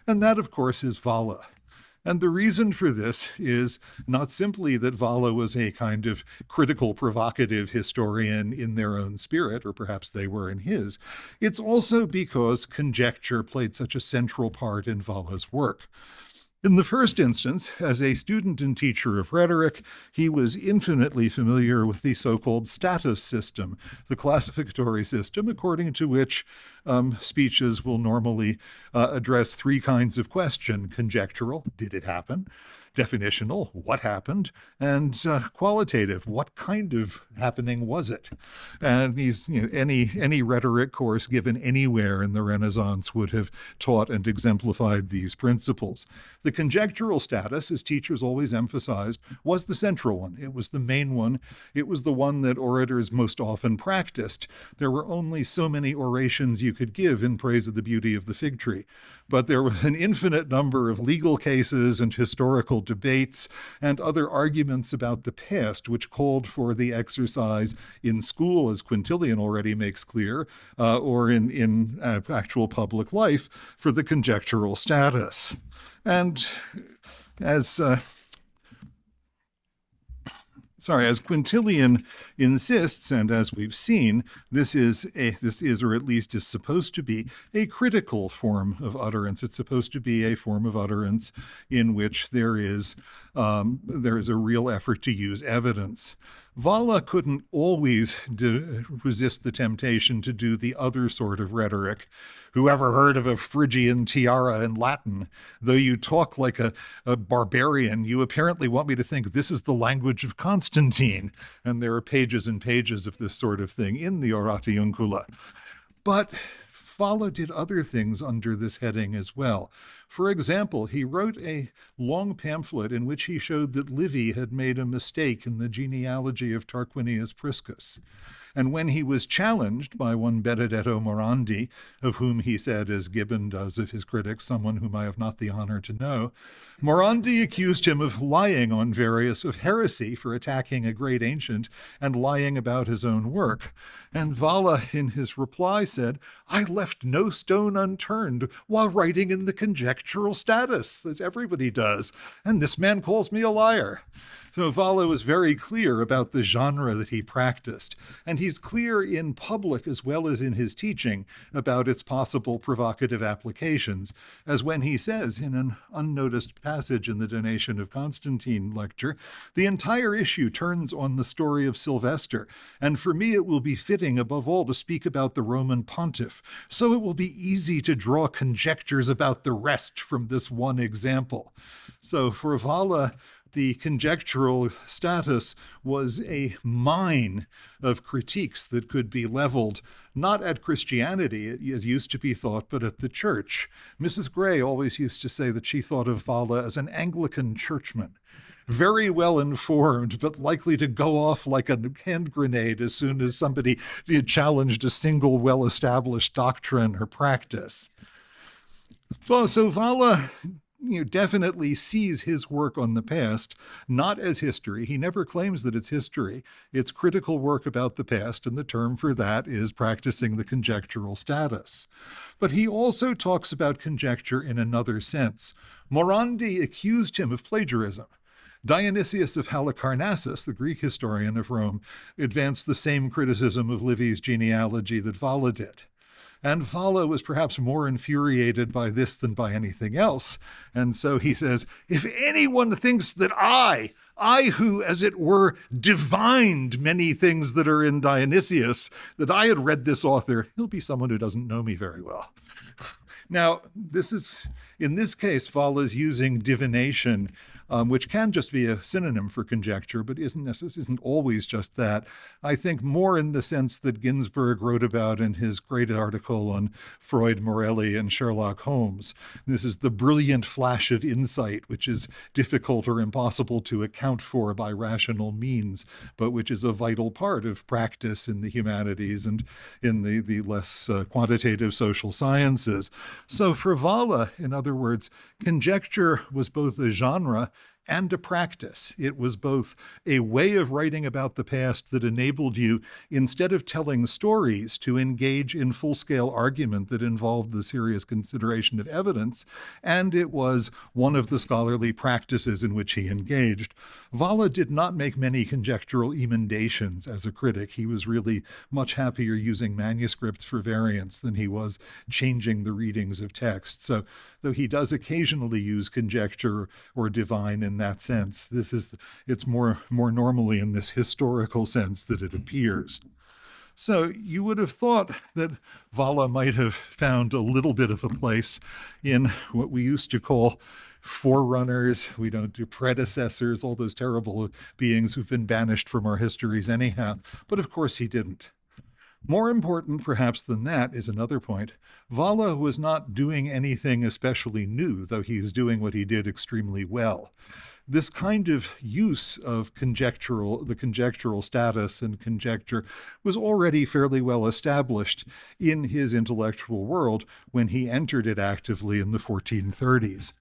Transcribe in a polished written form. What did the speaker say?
And that, of course, is Valla. And the reason for this is not simply that Valla was a kind of critical, provocative historian in their own spirit, or perhaps they were in his. It's also because conjecture played such a central part in Valla's work. In the first instance, as a student and teacher of rhetoric, he was infinitely familiar with the so-called status system, the classificatory system according to which speeches will normally address three kinds of question: conjectural, did it happen? Definitional, what happened? And qualitative, what kind of happening was it? And any rhetoric course given anywhere in the Renaissance would have taught and exemplified these principles. The conjectural status, as teachers always emphasized, was the central one. It was the main one. It was the one that orators most often practiced. There were only so many orations you could give in praise of the beauty of the fig tree, but there was an infinite number of legal cases and historical debates and other arguments about the past which called for the exercise in school, as Quintilian already makes clear, or in actual public life, for the conjectural status. And as Quintilian insists, and as we've seen, this is, or at least is supposed to be, a critical form of utterance. It's supposed to be a form of utterance in which there is a real effort to use evidence. Valla couldn't always resist the temptation to do the other sort of rhetoric. Who ever heard of a Phrygian tiara in Latin? Though you talk like a barbarian, you apparently want me to think this is the language of Constantine. And there are pages and pages of this sort of thing in the Oratiuncula. But Valla did other things under this heading as well. For example, he wrote a long pamphlet in which he showed that Livy had made a mistake in the genealogy of Tarquinius Priscus. And when he was challenged by one Benedetto Morandi, of whom he said, as Gibbon does of his critics, someone whom I have not the honor to know, Morandi accused him of lying on various, of heresy for attacking a great ancient and lying about his own work. And Valla, in his reply, said, "I left no stone unturned while writing in the conjectural status, as everybody does, and this man calls me a liar." So Valla was very clear about the genre that he practiced, and he's clear in public as well as in his teaching about its possible provocative applications, as when he says in an unnoticed passage in the Donation of Constantine lecture, "The entire issue turns on the story of Sylvester, and for me it will be fitting above all to speak about the Roman pontiff, so it will be easy to draw conjectures about the rest from this one example." So for Valla, the conjectural status was a mine of critiques that could be leveled not at Christianity, as used to be thought, but at the church. Mrs. Gray always used to say that she thought of Valla as an Anglican churchman, very well informed, but likely to go off like a hand grenade as soon as somebody challenged a single well-established doctrine or practice. So Valla definitely sees his work on the past not as history. He never claims that it's history. It's critical work about the past, and the term for that is practicing the conjectural status. But he also talks about conjecture in another sense. Morandi accused him of plagiarism. Dionysius of Halicarnassus, the Greek historian of Rome, advanced the same criticism of Livy's genealogy that Valla did. And Valla was perhaps more infuriated by this than by anything else. And so he says, "If anyone thinks that I who, as it were, divined many things that are in Dionysius, that I had read this author, he'll be someone who doesn't know me very well." Now, in this case, Valla is using divination, which can just be a synonym for conjecture, but isn't always just that. I think more in the sense that Ginsburg wrote about in his great article on Freud, Morelli, and Sherlock Holmes. This is the brilliant flash of insight, which is difficult or impossible to account for by rational means, but which is a vital part of practice in the humanities and in the less quantitative social sciences. So for Valla, in other words, conjecture was both a genre and a practice. It was both a way of writing about the past that enabled you, instead of telling stories, to engage in full-scale argument that involved the serious consideration of evidence, and it was one of the scholarly practices in which he engaged. Valla did not make many conjectural emendations as a critic. He was really much happier using manuscripts for variants than he was changing the readings of text. So, though he does occasionally use conjecture or divine in that sense, it's more normally in this historical sense that it appears. So you would have thought that Valla might have found a little bit of a place in what we used to call forerunners. We don't do predecessors, all those terrible beings who've been banished from our histories anyhow. But of course he didn't. More important, perhaps, than that is another point. Valla was not doing anything especially new, though he was doing what he did extremely well. This kind of use of the conjectural status and conjecture was already fairly well established in his intellectual world when he entered it actively in the 1430s.